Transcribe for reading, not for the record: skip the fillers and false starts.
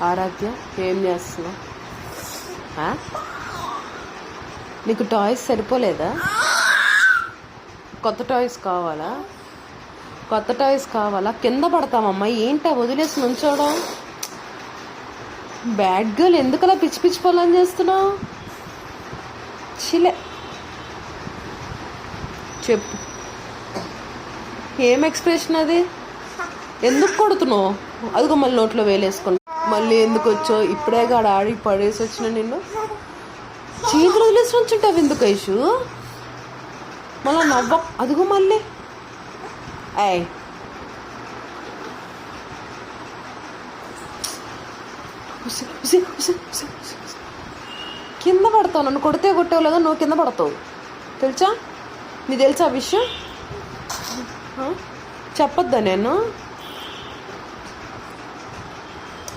ఆరాధ్య ఏం చేస్తున్నావు? నీకు టాయ్స్ సరిపోలేదా? కొత్త టాయ్స్ కావాలా? కొత్త టాయ్స్ కావాలా? కింద పడతామమ్మా. ఏంటా వదిలేసి నుంచోవడం? బ్యాడ్ గర్ల్, ఎందుకలా పిచ్చి పిచ్చి పొలం చేస్తున్నావు? చిలే చెప్పు, ఏం ఎక్స్ప్రెషన్ అది? ఎందుకు కొడుతున్నావు? అదిగో మళ్ళీ నోట్లో వేలేసుకున్నా. మళ్ళీ ఎందుకు వచ్చావు? ఇప్పుడే గాడ ఆడి పడేసి వచ్చిన నిన్ను చేతులు వదిలేసి ఉంచుంటావు ఎందుకు ఐషు? మళ్ళీ నవ్వ. అదిగో మళ్ళీ అయ్ కింద పడతావు. నన్ను కొడితే కొట్టేవు లేదా, నువ్వు కింద పడతావు. తెలుసా? నీ తెలుసా విషయం? చెప్పొద్దా నేను?